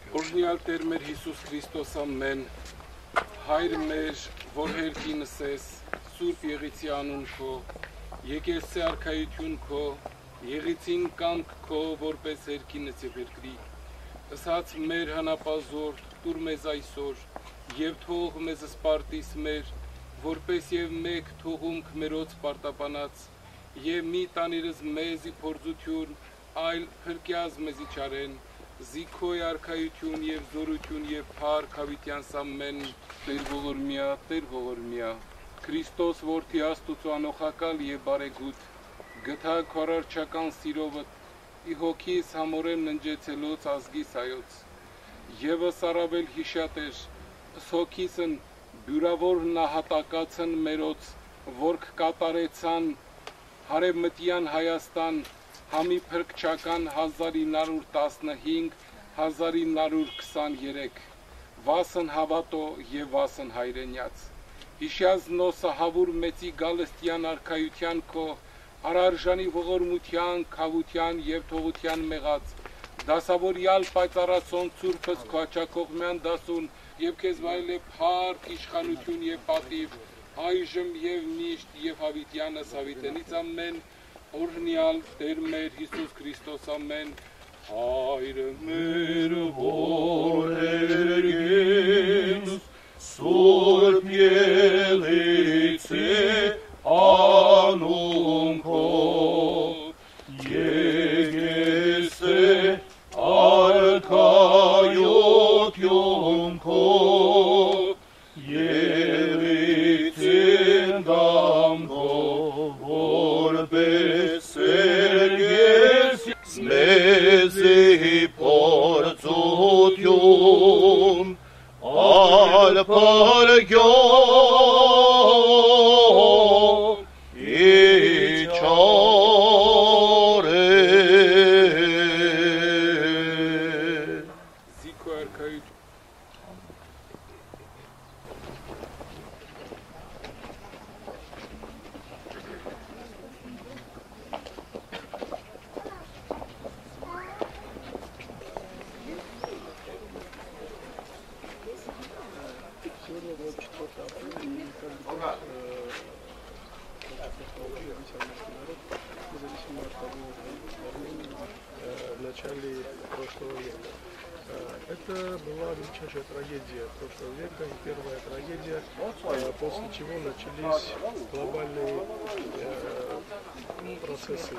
Օրհնյալ Տեր մեր Հիսուս Քրիստոս ամեն, Հայր մեր, որ հերքինս ես, Սուրբ Եղիցի անուն քո, եկեղեցի արքայություն քո, Եղիցին կամք քո, որպես հերքինս եւ երկրի, ըսած մեր հանապազորդ, տուր մեզ այսօր, եւ թող մեզ սպարտիս մեր, որպես եւ մեկ թողումք մերոց պարտապանած, եւ մի տանիրս մեզի փորձություն, այլ փրկյազ մեզի չարեն, Զիքոյ արքայություն եւ զորություն եւ փառք հավիտյանս ամեն Տեր ողորմյա Քրիստոս որդի Աստծո անոխակալ եւ բարեգութ գթա քարարչական սիրովդ ի հոգիս համորեն ննջեցելոց ազգիս հայոց եւս առավել հիշատեր սոքիսն բյուրավոր նահատակացն մերոց որք կատարեցան հարևմտյան Հայաստան Համի փրկչական 1915-1923 վասն հավատո եւ վասն հայրենյաց Հիշյազ նոսը հավուր մեծի գալստյան արքայության քո արարժանի ողորմության, քավության եւ թողության մեղած դասավորյալ պայծառացոն ծուրփս քոչակողմյան դասուն եւ քեզ վայելե փառք իշխանություն եւ պատիվ այժմ եւ միշտ եւ հավիտյանս հավիտենից ամեն Օրհնյալ Տեր մեր Հիսուս Քրիստոս ամեն Հայրը մեր որ հերգես Սուրբ Եղիցի անուն քո եկեղեցի արքայություն քո Եղիցին դամ քո որպես Մեզի փորձություն ալպարգյոն իչարե Զիքո արքայություն в начале прошлого века. Это была величайшая трагедия прошлого века и первая трагедия, после чего начались глобальные процессы.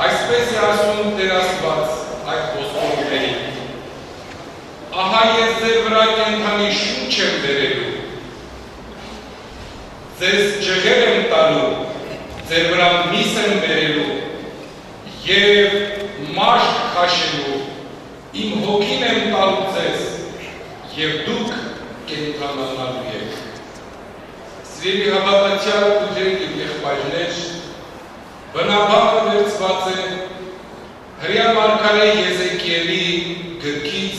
Այսպես է ասում Տեր Աստված այդ ոսկորներին. ահա ես ձեր վրա կենդանի շունչ եմ բերելու, ձեզ ջղեր եմ տալու, ձեր վրա միս եմ բերելու և մաշկ քաշելու, իմ հոգին եմ տալու ձեզ և դուք կենդանանալու եք։ Սիրելի հավատացյալ ուժեր և եղբայրներ, բնաբանը վերցված է հրյա մարգարե Եզեկիելի գրքից,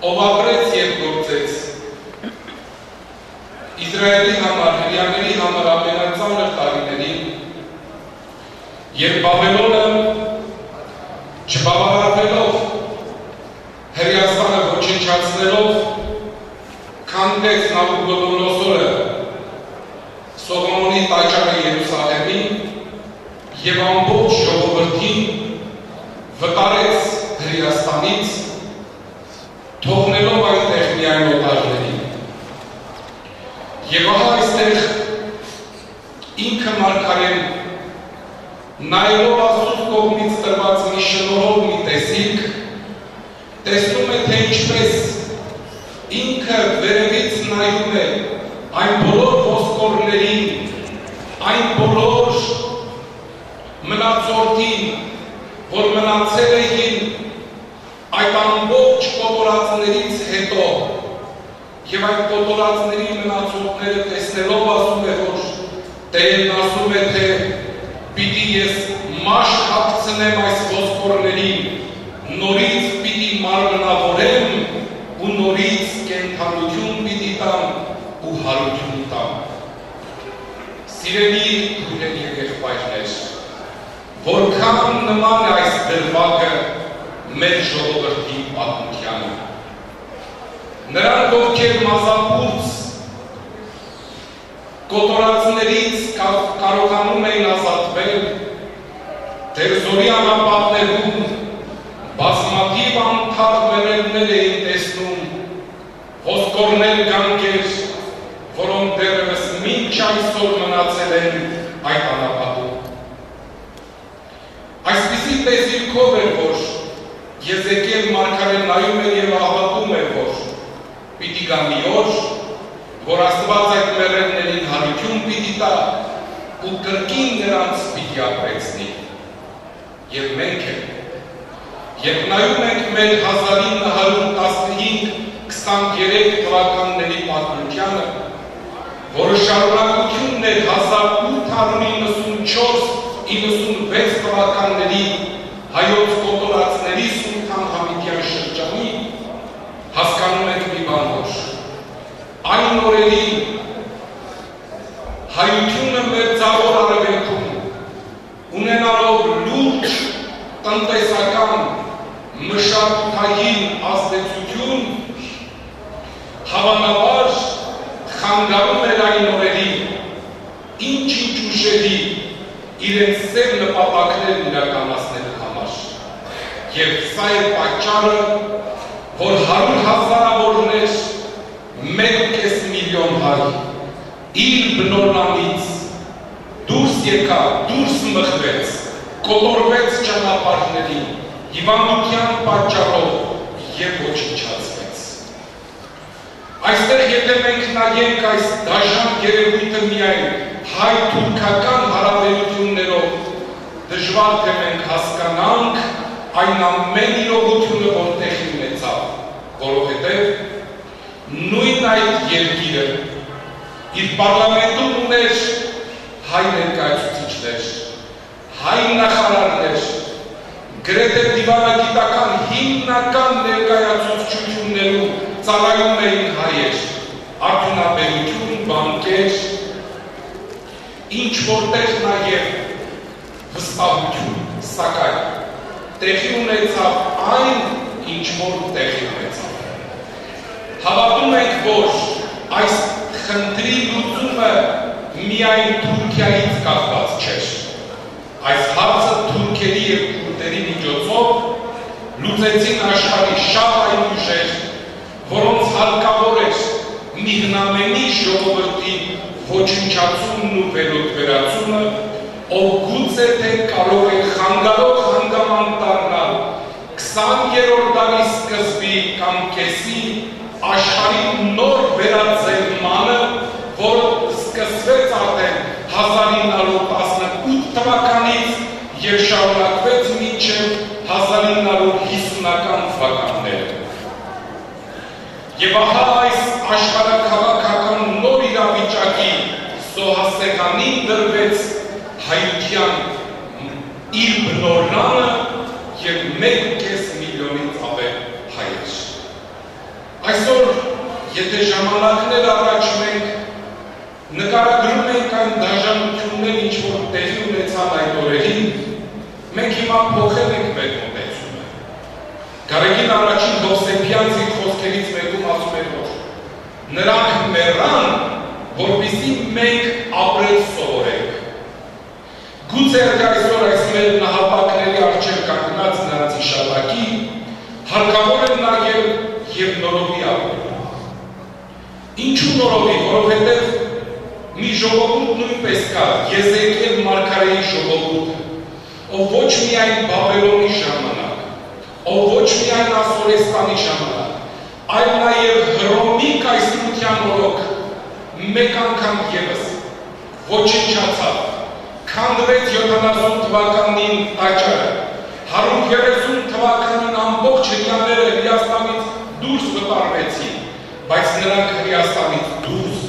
ով ապրեց և գործեց Իսրայելի համար, հրյաների համար ամենածանր տարիներին, և Բաբելոնը չբավարարվելով, հրյաստանը ոչնչացնելով, քանդեց Նաբուկոդոնոսորը Սողոմոնի տաճարը Երուսաղեմին և ամբողջ ժողովրդին վտարեց Հրեաստանից, թողնելով այնտեղ միայն օտարներին։ Եվ ահա այստեղ ինքը մարգարեն նայելով Աստծու կողմից տրված մի շնորհով մի տեսիք, տեսնում է, թե ինչպես ինքը վերևից նայում է այն բոլոր ոսկորներին, այն բոլոր մնացորդին, որ մնացել էին այդ ամբողջ կոտորածներից հետո, և այդ կոտորածների մնացորդները տեսնելով ասում է, որ Տերն ասում է, թե պիտի ես մաշկ հագցնեմ այս ոսկորներին, նորից պիտի մարմնավորեմ ու նորից կենդանություն պիտի տամ ու հարություն տամ։ Սիրելի քույրեր և եղբայրներ, որքան նման է այս դրվագը մեր ժողովրդի պատմությանը։ Նրանք, ովքեր մազապուրց կոտորածներից կարողանում էին ազատվել, Տերզորի անապատներում բազմաթիվ անթարթ մեռելներ էին տեսնում, ոսկորներ գանգեր, որոնք դեռևս մինչ այսօր մնացել են այդ անապատում։ Այսպիսի տեսիլքով էր, որ Եզեկիել մարգարեն նայում էր և աղաչում էր, որ պիտի գա մի օր, որ Աստված այդ մեռելներին հարություն պիտի տա ու կրկին նրանց պիտի ապրեցնի։ Եվ մենք ենք, երբ նայում ենք մեր 1915-23 թվականների պատմությանը, որը շարունակությունն էր 1894-96 թվականների հայոց կոտորածների Սուլթան Համիդյան շրջանի, հասկանում ենք մի բան, որ այն օրերին հայությունը մեր ծավոր արևելքում ունենալով լուրջ տնտեսական մշակութային ազդեցություն, հավանաբար խանգարում էր այն օրերին ինչ-ինչ ուժերի իրենց սև նպատակներն իրականացնելու համար։ Եվ սա է պատճառը, որ 100,000 իր բնորամից դուրս եկավ, դուրս մղվեց, կոտորվեց ճանապարհներին, հիվանդության պատճառով և ոչնչացվեց։ Այստեղ եթե մենք նայենք այս դաժան երևույթը միայն հայ-թուրքական հարաբերություններով, դժվար թե մենք հասկանանք այն ամեն իրողությունը, որ տեղի ունեցավ, որովհետև նույն այդ երկիրը իր պարլամենտում ուներ հայ ներկայացուցիչներ, հայ նախարարներ, գրեթե դիվանագիտական հիմնական ներկայացուցչություններում ծառայում էին հայեր, արդյունաբերություն, բանկեր, ինչ որտեղ նաև վստահություն, սակայն տեղի ունեցավ այն, ինչ որ տեղի ունեցավ։ Հավատում ենք, որ այս խնդրի լուծումը միայն Թուրքիայից կախված չէր։ Այս հարցը թուրքերի և քուրդերի միջոցով լուծեցին աշխարհի շատ այլ ուժեր, որոնց հարկավոր էր միհնամենի ժողովրդի ոչնչացումն ու վերածումը, ով գուցե թե կարող է խանգարող հանգամանք դառնալ 20-րդ դարի սկզբի կամ կեսի աշխարհի նոր վերածնմանը, որ սկսվեց արդեն 1918 թվականից և շարունակվեց մինչև 1950-ական թվականները։ Եվ ահա այս աշխարհաքաղաքական նոր իրավիճակի զոհասեղանին դրվեց հայության իր բնորանը և 1,5 միլիոնից ավել հայեր։ Այսօր, եթե ժամանակներ առաջ մենք նկարագրում ենք այն դաժանություններ, ինչ որ տեղի ունեցան այդ օրերին, մենք հիմա փոխել ենք մեր մոտեցումը։ Գարեգին առաջին Հովսեփյանցի խոսքերից մեկում ասում է, որ նրանք մեռան, որպեսզի մենք ապրել սովորենք։ Գուցե այսօր այս մեր նահատակների առջև կանգնած նրանց իշատակի հարկավոր է նայել և նորովի ապրել։ Ինչու նորովի, որովհետև մի ժողովուրդ նույնպես կա, Եզեկիել մարգարեի ժողովուրդը, ով ոչ միայն Բաբելոնի ժամանակ, ով ոչ միայն Ասորեստանի ժամանակ, այլ նաև Հռոմի կայսրության օրոք մեկ անգամ ևս ոչնչացավ, քանդվեց 70 թվականին տաճարը, 130 թվականին ամբողջ հրեաները Հրեաստանից դուրս վտարվեցին, բայց նրանք Հրեաստանից դուրս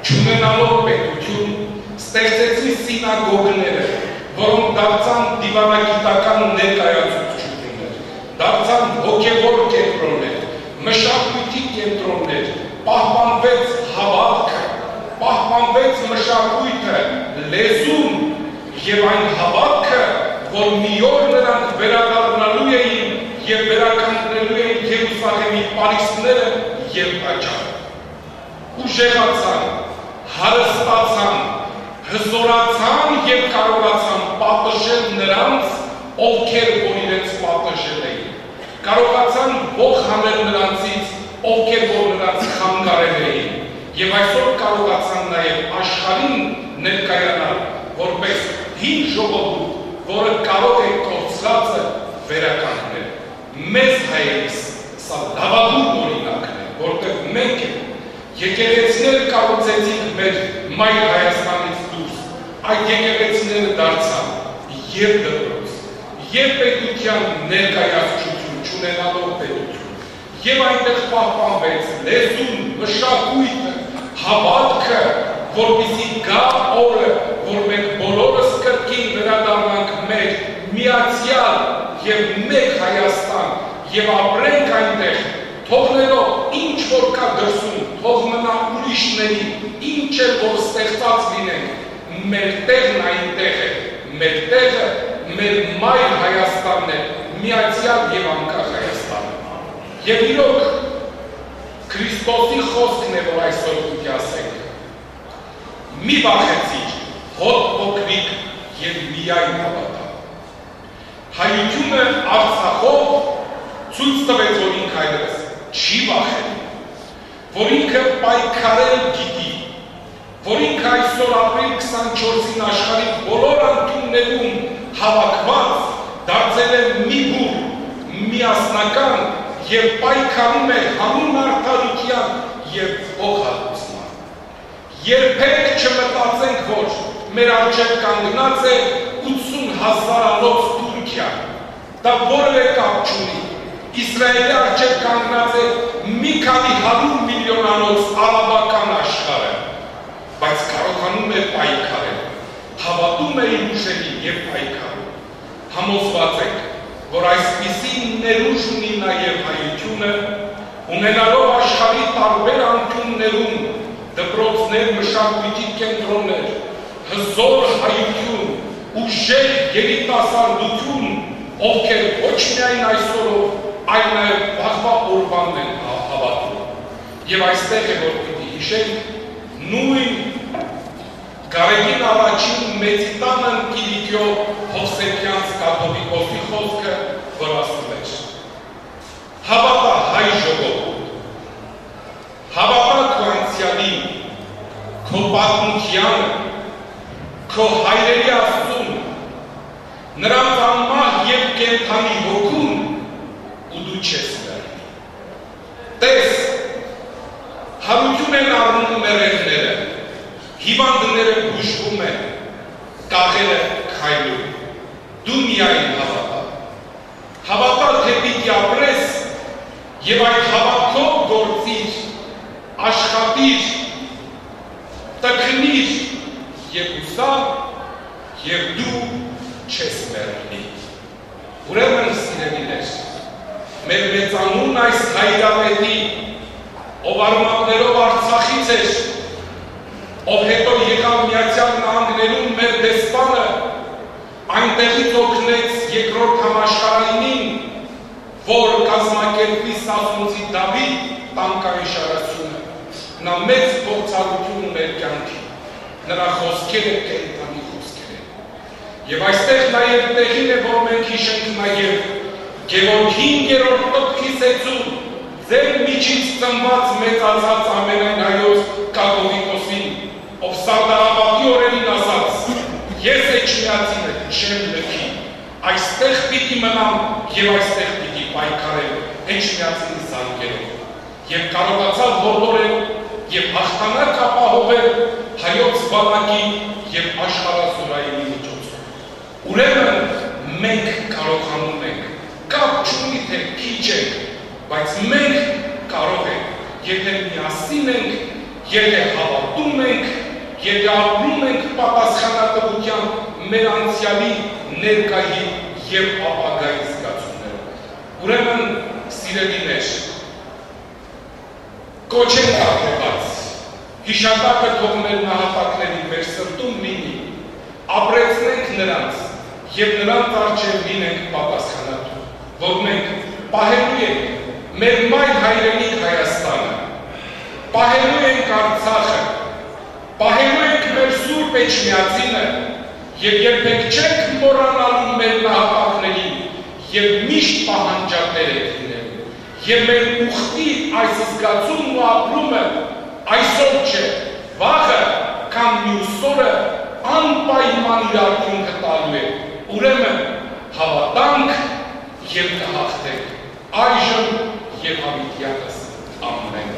չունենալով պետություն, ստեղծեցին սինագոգները, որոնք դարձան դիվանագիտական ներկայացուցչություններ, դարձան հոգևոր կենտրոններ, մշակույթի կենտրոններ, պահպանվեց հավատքը, պահպանվեց մշակույթը, լեզուն և այն հավատքը, որ մի օր նրանք վերադառնալու էին և վերականգնելու էին Երուսաղեմի պարիսպները և տաճարը։ Ուժեղացան, հարստացան, հզորացան և կարողացան պատժել նրանց, ովքեր որ իրենց պատժել էին։ Կարողացան ող հանել նրանցից, ովքեր որ նրանց խանգարել էին։ Եվ այսօր կարողացան նաև աշխարհին ներկայանալ որպես հին ժողովուրդ, որը կարող է կորցրածը վերականգնել։ Մեզ հայերիս սա լավագույն օրինակն է, որտեղ մենք եկեղեցիներ կառուցեցինք մեր մայր Հայաստանից դուրս, այդ եկեղեցիները դարձան և դպրոց, և պետության ներկայացուցչություն, չունենալով պետություն, և այնտեղ պահպանվեց լեզուն, մշակույթը, հավատքը, որպեսզի գա օրը, որ մենք բոլորս կրկին վերադառնանք մեր միացյալ և մեկ Հայաստան և ապրենք այնտեղ, թողնելով ինչ որ կա դրսում, թող մնա ուրիշների, ինչ էլ որ ստեղծած լինենք, մեր տեղն այնտեղ է, մեր տեղը մեր մայր Հայաստանն է, միացյալ և անկախ Հայաստանը։ Եվ իրոք Քրիստոսի խոսքն է, որ այսօր պիտի ասենք. մի վախեցիր, հոտ փոքրիկ և միայն հավատա։ Հայությունը Արցախով ցույց տվեց, որ ինքը այլևս չի վախենում, որ ինքը պայքարել գիտի, որ ինքը այսօր ապրիլ 24-ին աշխարհի բոլոր անկյուններում հավաքված դարձել է մի բուր, միասնական եւ պայքարում է հանուն արդարության եւ ողջունման։ Երբեք չմտածենք, որ մեր առջև կանգնած է 80,000-անոց Թուրքիա, դա որևէ կապ չունի։ Իսրայելի առջև կանգնած է մի քանի 100 միլիոնանոց արաբական աշխարհը, բայց կարողանում է պայքարել, հավատում է իր ուժերին եւ պայքարում։ Համոզված ենք, որ այսպիսի ներուժ ունի նաեւ հայությունը, ունենալով աշխարհի տարբեր անկյուններում դպրոցներ, մշակույթի կենտրոններ, հզոր հայություն, ուժեղ երիտասարդություն, ովքեր ոչ միայն այսօրով, այլ նաև վաղվա օրվանն են հավատում։ Եվ այստեղ է, որ պիտի հիշենք նույն Գարեգին առաջին մեծիտանն Կիլիկիո Հովսեփյանց կաթողիկոսի խոսքը, որ ասում էր. հավատա հայ ժողովուրդ, հավատա քո անցյալին, քո պատմությանը, քո հայրերի Աստծուն, նրանց անմահ և կենդանի հոգուն ու դու չես մեռնի։ Տես, հարություն են առնում մեռելները, հիվանդները բուժվում են, կաղերը քայլում, դու միայն հավատա։ Հավատա թե պիտի ապրես և այդ հավատքով գործիր, աշխատիր, տքնիր և ուսա և դու չես մեռնի։ Ուրեմն սիրելիներ, մեր մեծանուն այս հայրապետի, ով արմատներով Արցախից էր, ով հետո եկավ Միացյալ Նահանգներում մեր դեսպանը, այնտեղից օգնեց երկրորդ համաշխարհայինին, որ կազմակերպի Սասունցի Դավիթ տանկարիշարությունը, նա մեծ փորձառություն ուներ կյանքի, նրա խոսքերը կենդանի խոսքեր են։ Եվ այստեղ նաև տեղին է, որ մենք հիշենք նաև Գևորգ 5-րդ տպքի սեծում, ձեր միջից ծնված մեծացած ամենայն հայոց կաթողիկոսին, ով Սարդարապետի օրերին ասաց. ես Էջմիածին չեմ լքի, այստեղ պիտի մնամ եւ այստեղ պիտի պայքարեմ Էջմիածին զանգերով, եւ կարողացավ ողորել եւ հաղթանակ ապահովել հայոց բանակի եւ աշխարհազորային միջոցով։ Ուրեմն մենք կարողանում ենք, կապ չունի թե քիչ ենք, բայց մենք կարող ենք, եթե միասին ենք, եթե հավատում ենք, եթե ապրում ենք պատասխանատվությամբ մեր անցյալի, ներկայի եւ ապագայի զգացումներով։ Ուրեմն սիրելիներ, կոչ ենք արտեղած, հիշատակը թող մեր նահատակների մեր սրտում լինի, ապրեցնենք նրանց եւ նրանց առջեւ լինենք պատասխանատու, որ մենք պահելու ենք մեր մայր հայրենիք Հայաստանը, պահելու ենք Արցախը, պահելու ենք մեր Սուրբ Էջմիածինը եւ երբեք չենք մոռանալու մեր նահատակներին եւ միշտ պահանջատեր ենք լինելու եւ մեր ուխտի այս զգացումն ու ապրումը այսօր չէ, վաղը կամ մյուս օրը անպայման իրարություն կտալու է։ Ուրեմն հավատանք եւ կհաղթենք այժմ եւ հավիտյանս։ Ամեն։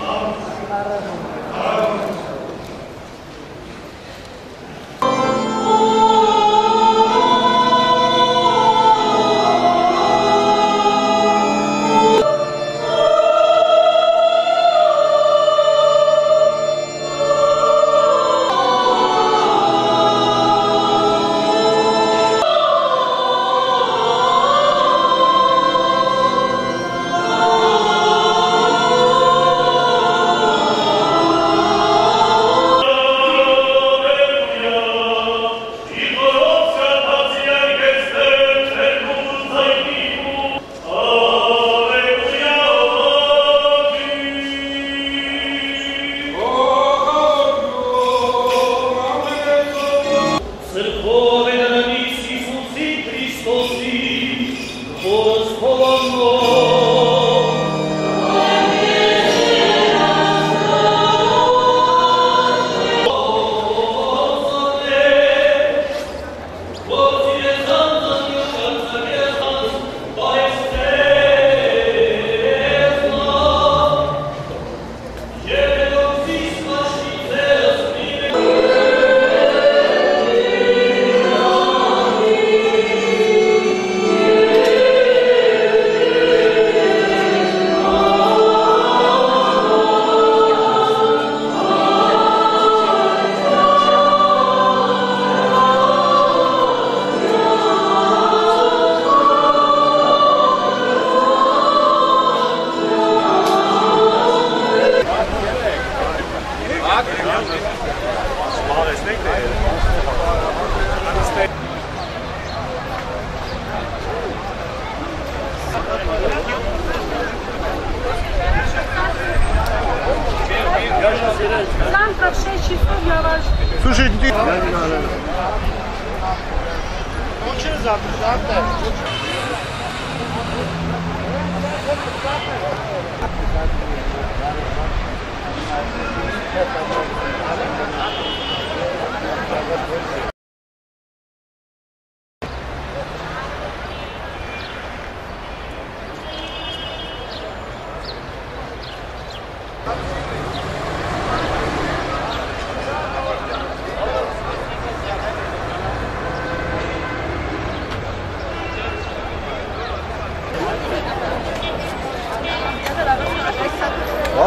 Завтра в 6 часов я вас... Слушайте, ты...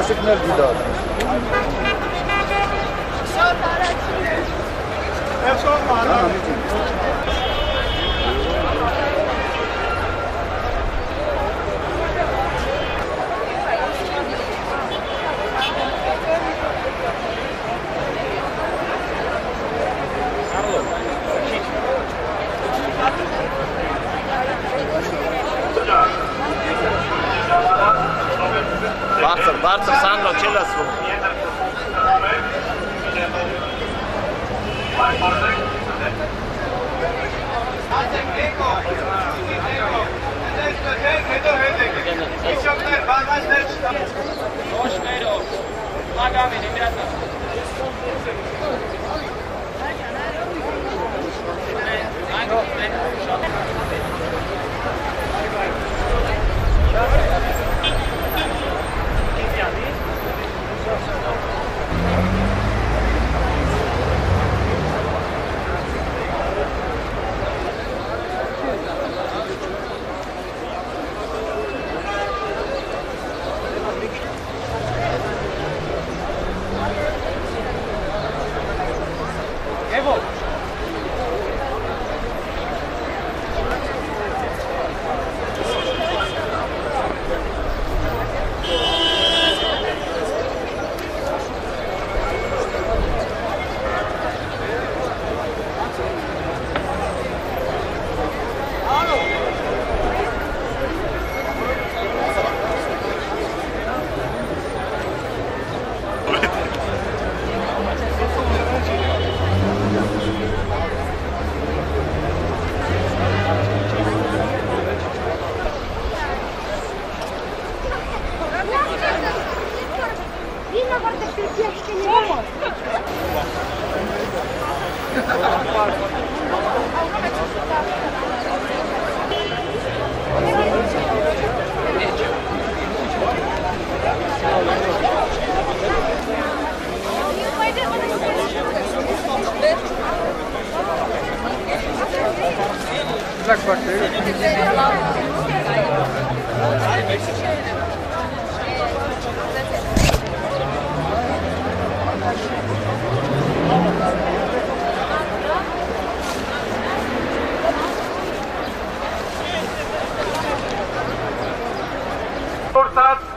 Aşıklar gider. Barca Sandro, ce l-a spus?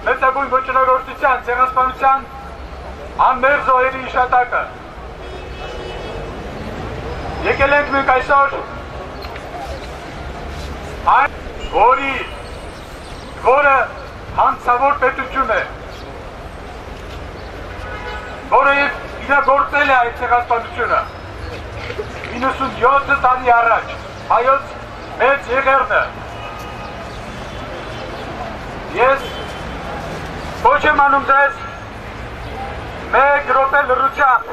Մեծագույն ոչնագործության, ցեղասպանության անմեղ զոհերի հիշատակը։ Եկել ենք մենք այսօր այն, որը հանցավոր պետություն է, որը իրագործել է այդ ցեղասպանությունը 97 տարի առաջ հայոց մեծ եղերնը։ Ես ոչ եմ անում ձեզ մեկ րոպե լռությամբ։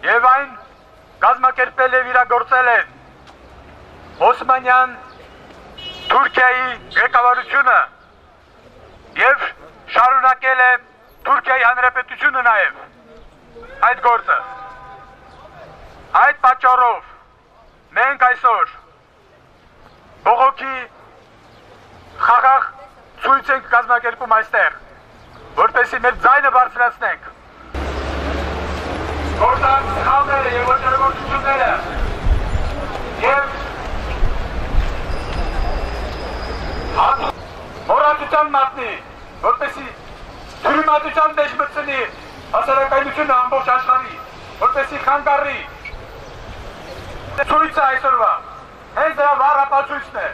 Եվ այն կազմակերպել և իրագործել են Օսմանյան Թուրքիայի ղեկավարությունը և շարունակել է Թուրքիայի Հանրապետությունը նաև այդ գործը։ Այդ պատճառով մենք այսօր բողոքի խաղաղ ցույց ենք կազմակերպում այստեղ, որպեսզի մեր ձայնը բարձրացնենք։ Գործած սխալները և ոչնագործությունները և դատության մատնի, որպեսի թյուրիմատության մեջ մտցնի հասարակայնությունը ամբողջ աշխարհի, որպեսի խանգարի ցույցը այսօրվա, հենց դրա վառ ապացույցն է,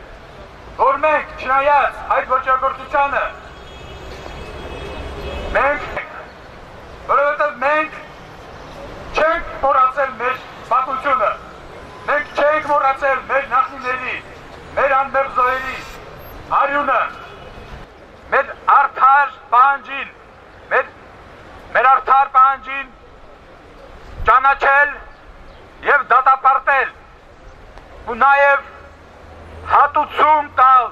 որ մենք չնայած այդ ոճրագործությանը որովհետև մենք չենք մոռացել մեր պատմությունը, մենք չենք մոռացել մեր նախնիների, մեր անմեղ զոհերի արյունը, մեր արդար պահանջին ճանաչել և դատապարտել ու նաև հատուցում տալ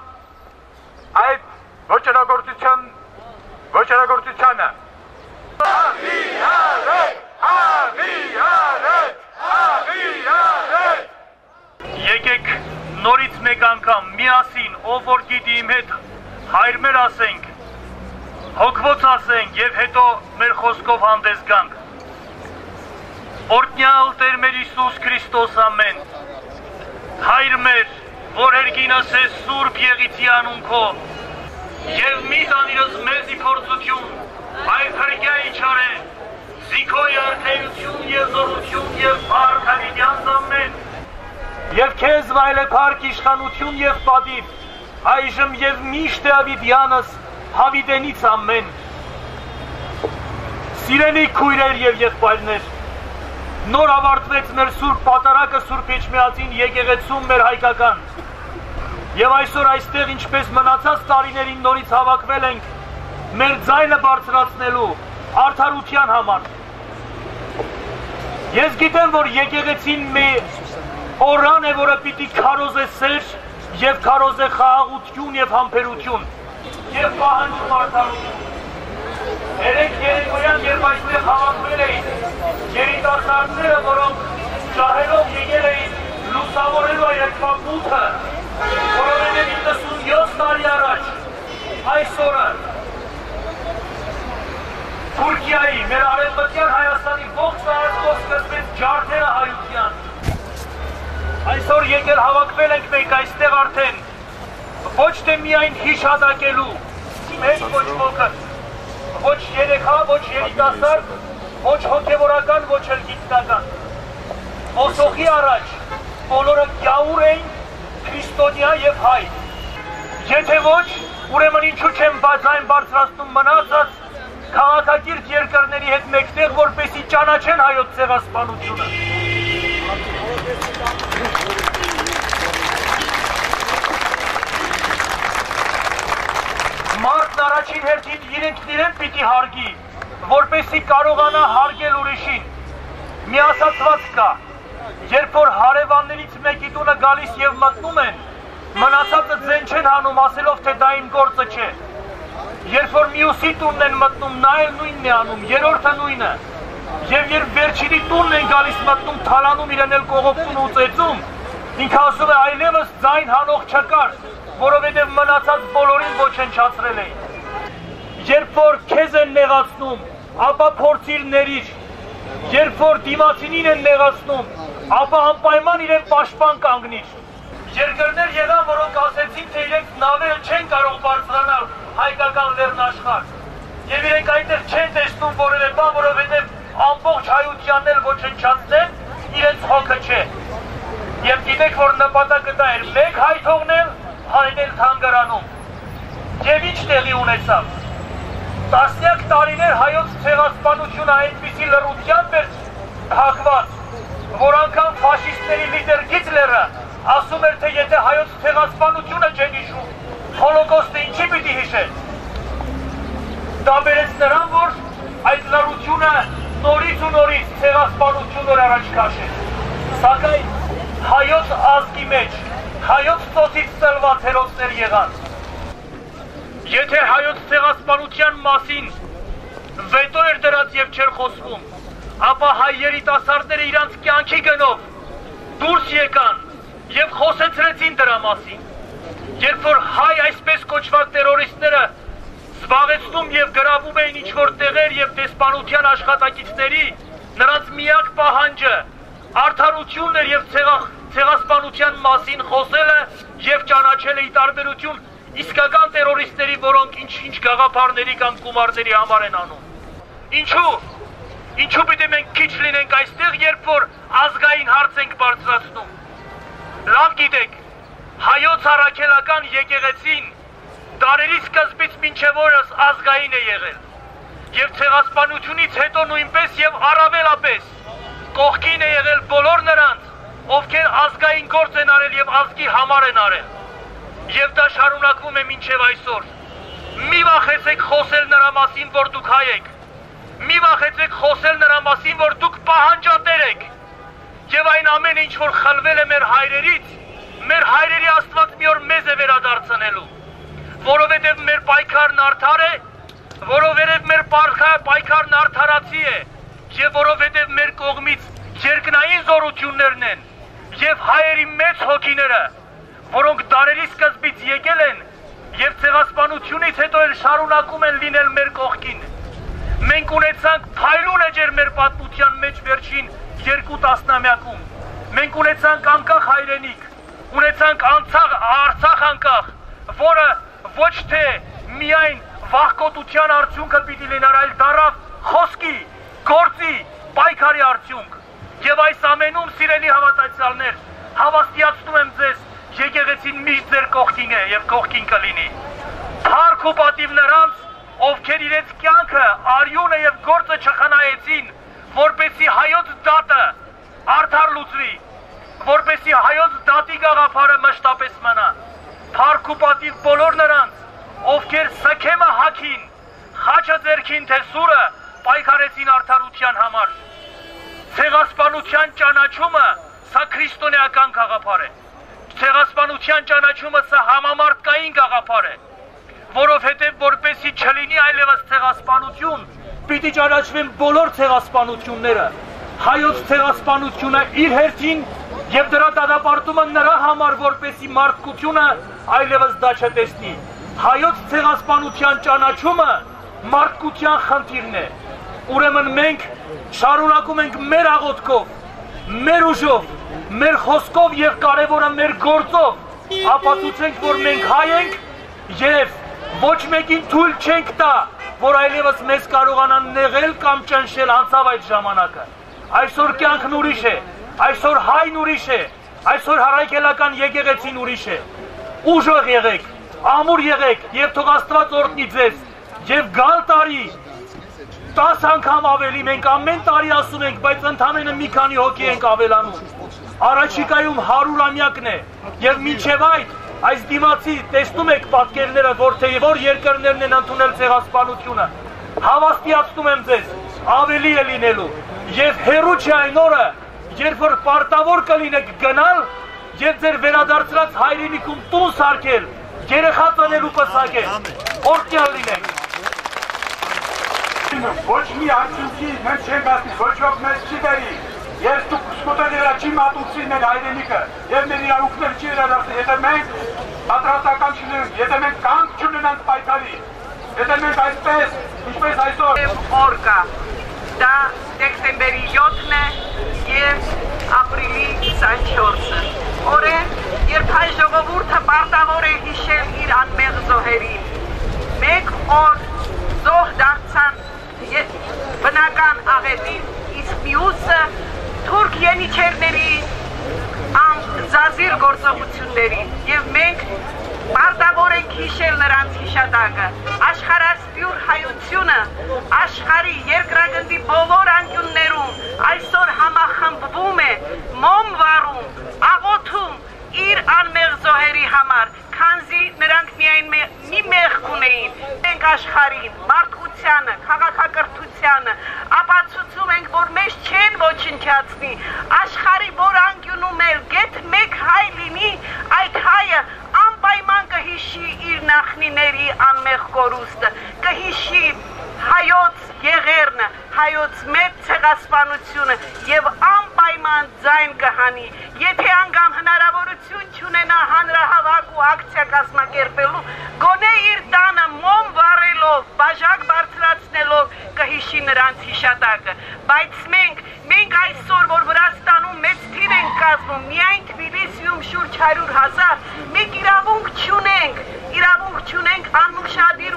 այդ ոճրագործությանը։ Եկեք նորից մեկ անգամ միասին, ով որ գիտի իմ հետ հայր մեր ասենք, հոգվոց ասենք և հետո մեր խոսքով հանդես գանք։ Օրհնյալ Տեր մեր Հիսուս Քրիստոս ամեն, հայր մեր, որ երկինս ես սուրբ եղիցի անուն քո, և մի տանիրս մեզի փորձություն, այդ հրգյայի չարե, զիքոյ արդեյություն և զորություն և փառք հավիտյանց ամեն, և քեզ վայել է փառք իշխանություն և պատիվ, այժմ և միշտ է հավիտյանս հավիտենից ամեն։ Սիրելի քույրեր և եղբայրներ, նոր ավարտվեց մեր սուրբ պատարակը Սուրբ Էջմիածին եկեղեցում մեր հայկական, և այսօր այստեղ ինչպես մնացած տարիներին նորից հավաքվել ենք մեր ձայնը բարձրացնելու արդարության համար։ Ես գիտեմ, որ եկեղեցին մի օրրան է, որը պիտի քարոզե սեր և քարոզե խաղաղություն և համբերություն և պահանջում արդարություն։ Երեք երեկոյան, երբ այստեղ հավաքվել էին երիտասարդները, որոնք ջահելով եկել էին լուսավորելու երկվամութը, որովհետև 97 տարի առաջ այս օրը Թուրքիայի, մեր արևմտյան Հայաստանի ողջ տարածքով սկսվեց ջարդերը հայության։ Այսօր եկել հավաքվել ենք մենք այստեղ արդեն ոչ թե միայն հիշատակելու, մեզ ոչ ոքը, ոչ երեխա, ոչ երիտասարդ, ոչ հոգևորական, ոչ էլ գիտնական։ Ոսոխի առաջ բոլորը գյաուր էին, քրիստոնյա և հայ։ Եթե ոչ, ուրեմն ինչու չեմ ձայն բարձրացնում մնացած քաղաքակիրթ երկրների հետ մեկտեղ, որպեսզի ճանաչեն հայոց ցեղասպանությունը։ Մարդն առաջին հերթին իրեն պիտի հարգի, որպեսզի կարողանա հարգել ուրիշին։ Մի ասացված կա, երբ որ հարևաններից մեկի տունը գալիս և մտնում են, մնացածը ձեն չեն հանում ասելով, թե դա իմ գործը չէ։ Երբ որ մյուսի տունն են մտնում, նա էլ նույնն է անում, երրորդը նույնը։ Եվ երբ վերջինի տունն են գալիս մտնում, թալանում իրեն էլ կողոպտում ու ծեծում, ինքը ասում է այլևս ձայն հանող չկար, որովհետև մնացած բոլորին ոչնչացրել էին։ Երբ որ քեզ են նեղացնում, ապա փորձիր ներիր։ Երբ որ դիմացինին են նեղացնում, ապա անպայման իրեն պաշտպան կանգնիր։ Երկրներ եղան, որոնք ասեցին, թե իրենք նավերը չեն կարող բարձրանալ հայկական լեռնաշխարհ։ Եվ իրենք այնտեղ չեն տեսնում որևէ բան, որովհետև ամբողջ հայությանն էլ ոչնչացնեն, իրենց հոգը չէ։ Եվ գիտեք, որ նպատակը դա էր մեկ հայ թողնել, հայնել թանգարանում։ Եվ ինչ տեղի ունեցավ։ Տասնյակ տարիներ հայոց ցեղասպանությունը այնպիսի լռությամբ էր հակված, որ անգամ ֆաշիստների լիդեր Հիտլերը ասում էր, թե եթե հայոց ցեղասպանությունը չեն հիշում, հոլոկոստը ինչի պիտի հիշել։ Դա բերեց նրան, որ այդ լռությունը նորից ու նորից ցեղասպանություններ առաջ քաշեց։ Սակայն հայոց ազգի մեջ, հայոց ծոցից ծնված հերոսներ եղան։ Եթե հայոց ցեղասպանության մասին վետո էր դրած և չէր խոսվում, ապա հայ երիտասարդները իրանց կյանքի գնով դուրս եկան և խոսեցրեցին դրա մասին։ Երբ որ հայ այսպես կոչված տերորիստները զբաղեցնում և գրավում էին ինչ-որ տեղեր և դեսպանության աշխատակիցների, նրանց միակ պահանջը արդարությունն էր և ցեղասպանության մասին խոսելը և ճանաչելը ի տարբերություն իսկական տերորիստների, որոնք ինչ-ինչ գաղափարների կամ գումարների համար են անում։ Ինչու պիտի մենք քիչ լինենք այստեղ, երբ որ ազգային հարց ենք բարձրացնում։ Լավ գիտեք, հայոց առաքելական եկեղեցին դարերի սկզբից մինչև օրս ազգային է եղել։ Եվ ցեղասպանությունից հետո նույնպես եւ առավելապես կողքին է եղել բոլոր նրանց, ովքեր ազգային գործ են արել եւ ազգի համար են արել։ Եվ դա շարունակվում է մինչև այսօր։ Մի վախեցեք խոսել նրա մասին, որ դուք հայ եք։ Մի վախեցեք խոսել նրա մասին, որ դուք պահանջատեր եք։ Եվ այն ամենը, ինչ որ խլվել է մեր հայրերից, մեր հայրերի Աստված մի օր մեզ է վերադարձնելու։ Որովհետև մեր պայքարն արդար է, որովհետև մեր պայքարն արդարացի է, եւ որովհետև մեր կողմից երկնային զորություններն են եւ հայերի մեծ հոգիները, որոնք դարերի սկզբից եկել են եւ ցեղասպանությունից հետո էլ շարունակում են լինել մեր կողքին։ Մենք ունեցանք փայլուն էջեր մեր պատմության մեջ վերջին 2 տասնամյակում։ Մենք ունեցանք անկախ հայրենիք, ունեցանք Արցախ անկախ, որը ոչ թե միայն վախկոտության արդյունքը պիտի լիներ, այլ դառավ խոսքի, գործի, պայքարի արդյունք։ Եվ այս ամենում, սիրելի հավատացյալներ, հավաստիացնում եմ ձեզ, եկեղեցին միշտ ձեր կողքին է եւ կողքին կլինի։ Փառք ու պատիվ նրանց, ովքեր իրենց կյանքը, արյունը եւ գործը չխնայեցին, որպեսզի հայոց դատը արդար լուծվի, որպեսզի հայոց դատի գաղափարը մշտապես մնա։ Փառք ու պատիվ բոլոր նրանց, ովքեր սքեմը հագին, խաչը ձեռքին թե սուրը պայքարեցին արդարության համար։ Ցեղասպանության ճանաչումը սա քրիստոնեական գաղափար է։ Ցեղասպանության ճանաչումը սա համամարտկային գաղափար է, որովհետև որպեսզի չլինի այլևս ցեղասպանություն, պիտի ճանաչվեն բոլոր ցեղասպանությունները։ Հայոց ցեղասպանությունը իր հերթին եւ դրա դատապարտումը նրա համար, որպեսզի մարդկությունը այլևս դա չտեսնի։ Հայոց ցեղասպանության ճանաչումը մարդկության խնդիրն է։ Ուրեմն մենք շարունակում ենք մեր աղոթքով, մեր ուժով, մեր խոսքով եւ կարևորը մեր գործով ապացուցենք, որ մենք հայ ենք եւ ոչ մեկին թույլ չենք տա, որ այլևս մեզ կարողանան նեղել կամ ճնշել անցավ այդ ժամանակը։ Այսօր կյանքն ուրիշ է, այսօր հայն ուրիշ է, այսօր առաքելական եկեղեցին ուրիշ է։ Ուժեղ եղեք, ամուր եղեք եւ թող Աստված օրհնի ձեզ եւ գալ տարի 10 անգամ ավելի, մենք ամեն տարի ասում ենք, բայց ընդամենը մի քանի հոգի ենք ավելանում։ Առաջիկայում 100-ամյակն է եւ մինչեւ այս դիմացի տեսնում եք պատկերները, որ երկրներն են ընդունել ցեղասպանությունը։ Հավաստիացնում եմ ձեզ, ավելի է լինելու եւ հերու չէ այն օրը, երբ որ պարտավոր կլինեք գնալ եւ ձեր վերադարձած հայրենիքում տուն սարքել, երեխա ծնելու պսակել, օրհնյալ լինեք։ Ոչ մի արդյունքի մենք չենք ասի, ոչ ոք մեզ չի դերի, ես դուք սկուտերերը չի մատուցի մեր հայրենիքը և մեր իրավունքներ չի իրադարձի, եթե մենք պատրաստական չլինենք, եթե մենք կանգ չունենանք պայքարի, եթե մենք այսպես, ինչպես այսօր օր կա, դա դեկտեմբերի 7-ն է և ապրիլի 24-ը, օրեն, երբ հայ ժողովուրդը պարտավոր է հիշել իր անմեղ զոհերին, մեկ օր զոհ դարձան բնական աղետին, իսկ մյուսը թուրք ենիչերների զազիր գործողություններին և մենք պարտավոր ենք հիշել նրանց հիշատակը, աշխարհասփյուր հայությունը, աշխարհի երկրագնդի բոլոր անկյուններում այսօր համախմբվում է, մոմ վառում, աղոթում իր անմեղ զոհերի համար, քանզի նրանք միայն մի մեղք ունեին, մենք աշխարհին, մարդկությանը, քաղաքակրթությանը, ապացուցում ենք, որ մեզ չեն ոչնչացնի, աշխարհի որ անկյունում էլ գեթ մեկ հայ լինի, այդ հայը անպայման կհիշի իր նախնիների անմեղ կորուստը, կհիշի հայոց եղերնը, հայոց մեծ ցեղասպանությունը եւ անպայման ձայն կհանի, եթե անգամ հնարավորություն չունենա հանրահավաք ու ակցիա կազմակերպելու, գոնե իր տանը մոմ վառելով, բաժակ բարձրացնելով կհիշի նրանց հիշատակը, բայց մենք այսօր, որ Վրաստանում մեծ թիվ ենք կազմում, միայն Թբիլիսիում շուրջ 100,000, մենք իրավունք չունենք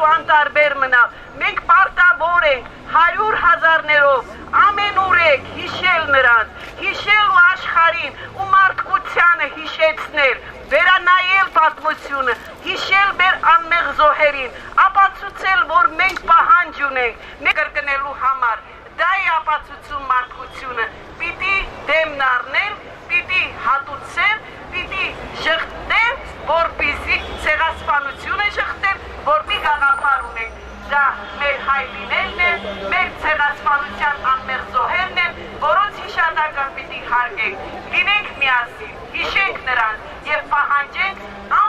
ու անտարբեր մնալ։ Մենք պարտավոր ենք 100,000-ներով ամենուրեք հիշել նրանց, հիշել ու աշխարհին ու մարդկությանը հիշեցնել, վերանայել պատմությունը, հիշել մեր անմեղ զոհերին, ապացուցել, որ մենք պահանջ ունենք, մենք կրկնելու համար։ Դա է ապացուցում մարդկությունը, պիտի դեմն առնել, պիտի հատուցել, պիտի շղթել, որպեսզի ցեղասպանությունը շղթել, որպի գաղափար ունենք։ Դա մեր հայրենիներն են, մեր ցեղասպանության անմեղ զոհերն են, որոնց հիշատակը պիտի հարգենք, լինենք միասին, հիշենք նրանց եւ պահանջենք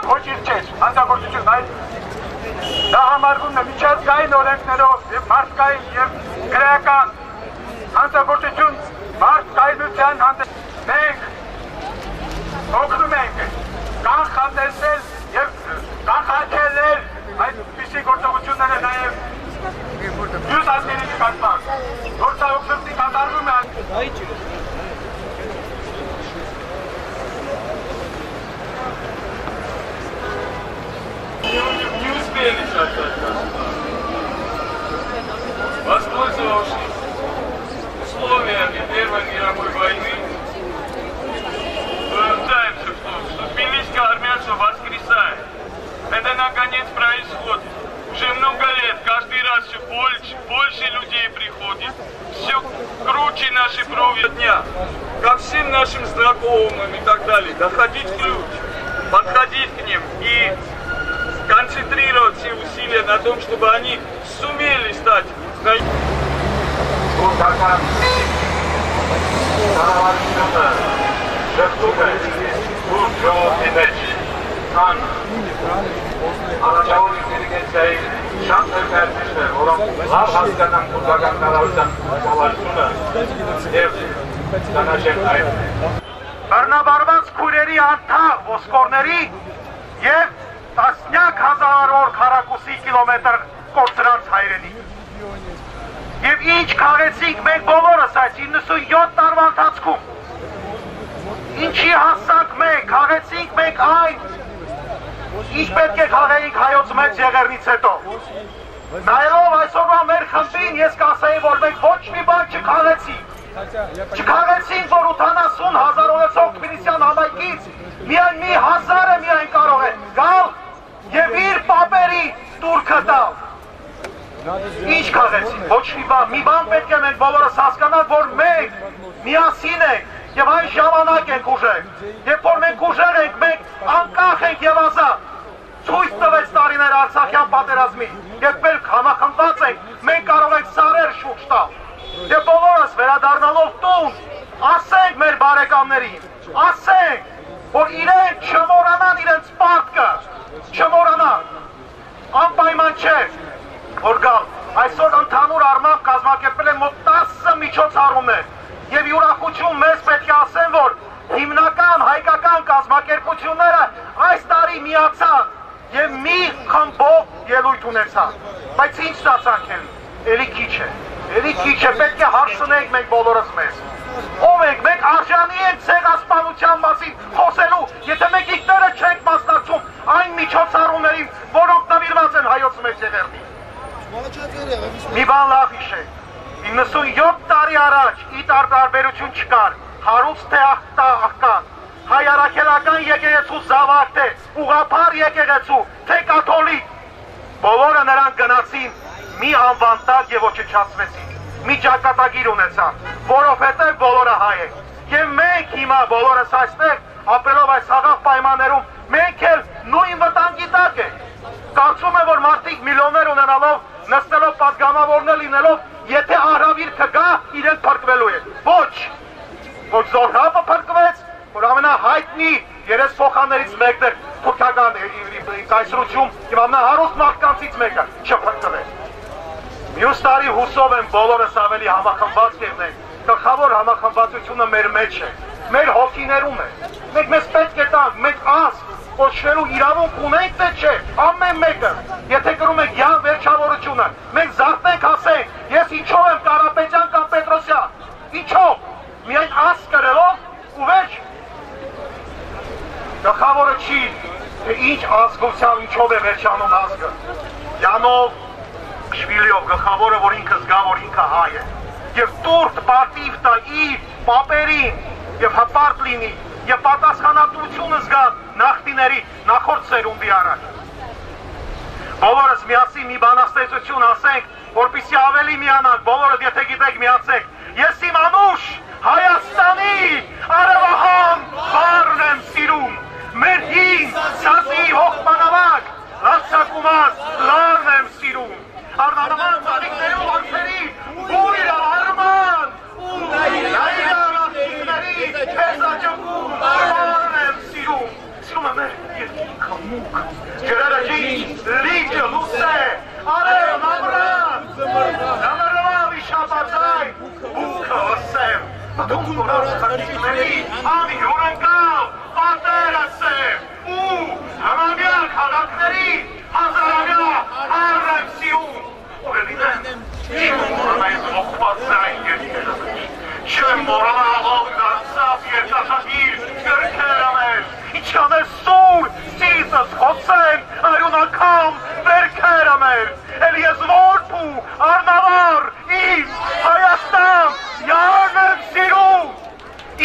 Ոչ իր չես, հանցագործություն, այլ դա համարվում է միջազգային օրենքներով եւ մարդկային եւ քրեական հանցագործություն, մարդկայնության հանդեպ մենք օգնում ենք կանխատեսել եւ կանխարգելել այդպիսի գործողությունները նաեւ մյուս ազգերի նկատմամբ գործողությունների կատարվում է Не успели создать воспользовавшись условиями Первой мировой войны, пытаемся, что вступились армянство воскресает. Это наконец происходит. Уже много лет, каждый раз все больше людей приходит. Все круче наши брови дня. Ко всем нашим знакомым и так далее. Доходить ключ, подходить к ним и концентрировать все усилия на том, чтобы они сумели стать Բռնաբարված քույրերի անթաղ ոսկորների և տասնյակ հազարավոր քառակուսի կիլոմետր կորցրած հայրենի։ Եվ ինչ քաղեցինք մենք բոլորս այս 97 տարվա ընթացքում։ Ինչի հասանք մենք, քաղեցինք մենք այն, ինչ պետք է քաղեինք հայոց մեծ եղեռնից հետո։ Նայելով այսօրվա մեր խմբին ես կասեի, որ մենք ոչ մի բան չքաղեցինք։ Չքաղեցինք, որ 80,000 ունեցող Թբիլիսյան համայնքից միայն մի հազարը միայն կարող է գալ և իր պապերի տուրքը տալ։ Ինչ քաղեցինք, ոչ մի բան պետք է մենք բոլորս հասկանանք, որ մենք միասին ենք և այն ժամանակ ենք ուժեղ, երբ որ մենք ուժեղ ենք, մենք անկախ ենք և ազատ։ Ցույց տվեց տարիներ Արցախյան պատերազմի, երբ մենք համախմբված ենք, մենք կարող ենք սարեր շուրջ տալ։ Եվ բոլորս վերադառնալով տուն, ասենք մեր բարեկամներին, ասենք, որ իրենք չմոռանան իրենց պարտքը, չմոռանան, անպայման չէ, որ գալ։ Այսօր ընդհանուր առմամբ կազմակերպել են մոտ 10 միջոցառումներ և ուրախություն մեզ պետք է ասեն, որ հիմնական հայկական կազմակերպությունները այս տարի միացան և մի խմբով ելույթ ունեցան, բայց ինչ ստացանք էլի քիչ է, պետք է հարցնենք մենք բոլորս մեզ։ Ով ենք, մենք արժանի ենք ցեղասպանության մասին խոսելու, եթե մենք ինքները չենք մասնակցում այն միջոցառումներին, որոնք նվիրված են հայոց մեծ եղեռնին։ Մի բան լավ հիշեք, 97 տարի առաջ իտար տարբերություն չկար, հարուստ թե աղքատ, հայ առաքելական եկեղեցու զավակ թե ուղղափառ եկեղեցու, թե կաթոլիկ, բոլորը նրանք գնացին մի անվան տակ և ոչնչացվեցին, մի ճակատագիր ունեցան, որովհետև բոլորը հայ են։ Եվ մենք հիմա բոլորս այստեղ, ապրելով այս խաղաղ պայմաններում, մենք էլ նույն վտանգի տակ ենք։ Կարծում եմ, որ մարդիկ միլիոններ ունենալով, նստելով պատգամավորներ լինելով, եթե արհավիրքը գա, իրեն փրկվելու է։ Ոչ, որ Զոհրաբը փրկվեց, որ ամենահայտնի երեսփոխաններից մեկն էր թուրքական կայսրություն և ամենահարուստ մարդկանցից մեկը չփրկվեց։ Մյուս տարի հուսով եմ բոլորս ավելի համախմբված կերնենք, գլխավոր համախմբվածությունը մեր մեջ է, մեր հոգիներում է, մենք մեզ պետք է տանք, մենք ազգ կոչվելու իրավունք ունենք թե չէ, ամեն մեկը, եթե կրում ենք յան վերջավորությունը, մենք զարթնենք ասենք, ես ինչով եմ Կարապետյան կամ Պետրոսյան, ինչով, միայն ազգ կրելով ու վերջ, գլխավորը չի, թե ինչ ազգությամբ ինչով է վերջանում ազգը, Յանով Շվիլիով գլխավորը, որ ինքը զգա, որ ինքը հայ է։ Եվ տուրտ պատիվ տա իր պապերին եւ հպարտ լինի եւ պատասխանատվությունը զգա նախտիների նախորդ սերունդի առաջ։ Բոլորս միասին մի բանաստեղծություն ասենք, որպեսզի ավելի միանանք, բոլորդ եթե գիտեք միացեք։ Ես իմ անուշ Հայաստանի արևահան բառն եմ սիրում, մեր հին սազի հողբանավակ, լացակումած լարն եմ սիրում, արնանման ծաղիկներու որդերի բույրը արման, ու նայրարացիքների քեզաջվում բառն եմ սիրում, սիրում է մեր երկինքը մուկ, ջրերը ջինչ, լիճը լուսե, արևն ամրան, նամրվա վիշապացայ, բուքը վսեմ, Դուք նորած խրտիկների անի հորընկալ պատերը սև ու հրամյա քաղաքների հազարամյա հարր եմ սիրում Ուղելին չեմ մորանայից ողպացային երկերը մեջ չեմ մորանալ դարձավ երկաշագիր գրքերը մեջ ինչ աներ սուր սիզս խոցեն այրուն ակամ վերքերը մեջ էլ ես որպու արնավար իմ Հայաստան յարն եմ սիրում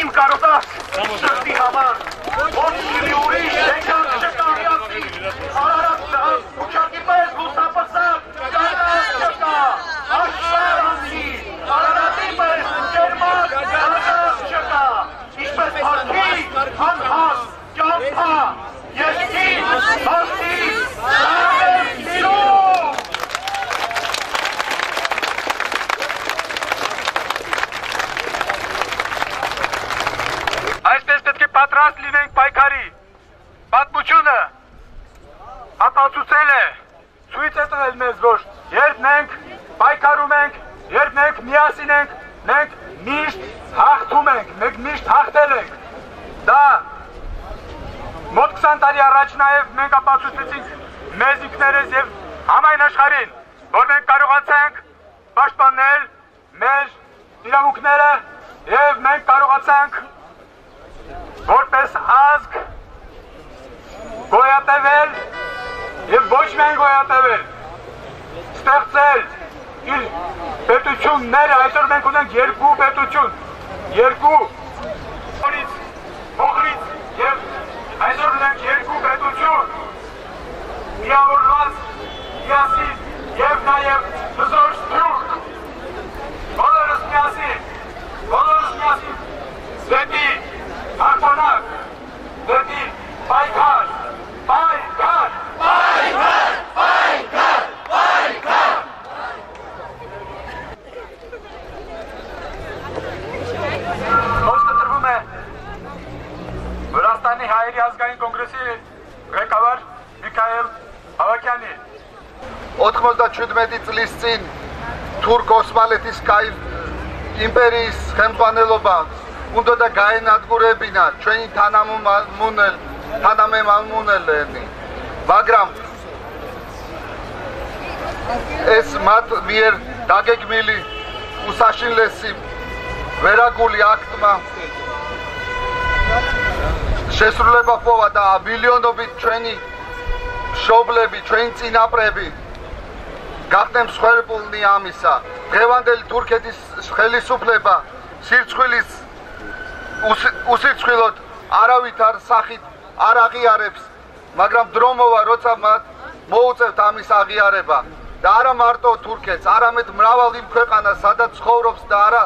իմ կարոտած սրտի համար ոչ շիլի ուրիշ դեքան չկարյացի արարած ուչակի պես լուսապսակ գարած չկա աշխարանցի արարատի պես ջերմակ գարած չկա ինչպես պարքի հանհաս ճամպա երկի բաստի յարն եմ սիրում Այսպես պետք է պատրաստ լինենք պայքարի, պատմությունը ապացուցել է, ցույց է տվել մեզ, որ երբ մենք պայքարում ենք, երբ մենք միասին ենք, մենք միշտ հաղթում ենք, մենք միշտ հաղթել ենք, դա մոտ 20 տարի առաջ նաև մենք ապացուցեցինք մեզ ինքներս և համայն աշխարհին, որ մենք կարողացանք պաշտպանել մեր իրավունքները և մենք կարողացանք որպես ազգ գոյատևել և ոչ միայն գոյատևել, ստեղծել իր պետությունները, այսօր մենք ունենք երկու պետություն, երկու փոխրից և այսօր ունենք երկու պետություն, միավորված, միասին և նաև հզոր սփյուռք, բոլորս միասին, դեպի Հաղթանակ, դեպի պայքար, պայքար, պայքար, պայքար, պայքար Խոսքը տրվում է Վրաստանի հայերի ազգային կոնգրեսի ղեկավար Միքայել Հավաքյանի 87 წლისწინ თურქ ოსმალეთის იმპერიის ხელმძღვანელობა უნდა და გაენადგურებინა ჩვენი თანამემამულენი, მაგრამ ეს მათ მიერ დაგეგმილი უსაშინლესი ვერაგული აქტმა შესრულება პოვა და მილიონობით ჩვენი მშობლები, ჩვენი წინაპრები გახდნენ მსხვერპლნი ამისა. დღევანდელი თურქეთის ხელისუფლება სირცხვილის უსირცხვილოდ არავითარ სახით არ აღიარებს, მაგრამ დრო მოვა, როცა მათ მოუწევთ ამის აღიარება და არა მარტო თურქეთს, არამედ მრავალ იმ ქვეყანას, სადაც ცხოვრობს და არა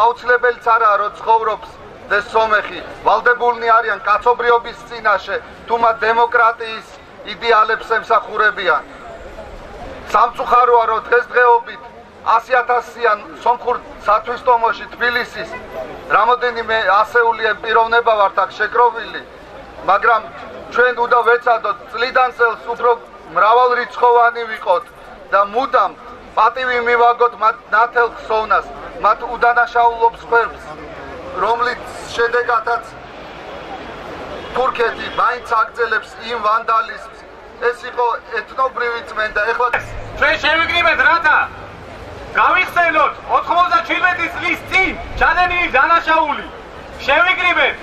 აუცილებელიც არაა, რომ ცხოვრობს ეს სომეხი, ვალდებულნი არიან კაცობრიობის წინაშე, თუ მათ დემოკრატიის იდეალებს ემსახურებიან. სამწუხაროა, რომ დღესდღეობით 100,000-იან სომხურ სათვისტომოში თბილისის რამოდენიმე ასეული პიროვნება ვართ აქ შეკროვილი, მაგრამ ჩვენ უნდა ვეცადოთ წლიდან წელს უფრო მრავალრიცხოვანი ვიყოთ და მუდამ პატივი მივაგოთ მათ ნათელ ხსოვნას, მათ უდანაშაულობს ხერხს, რომლის შედეგადაც თურქეთი მაინც აგრძელებს იმ ვანდალიზმს. ეს იყო ეთნობრივი წმენდა. ეხლა ჩვენ შევიკრიბეთ რათა გავიხსენოთ 97 წლის წინ ჩადენილი დანაშაული. შევიკრიბეთ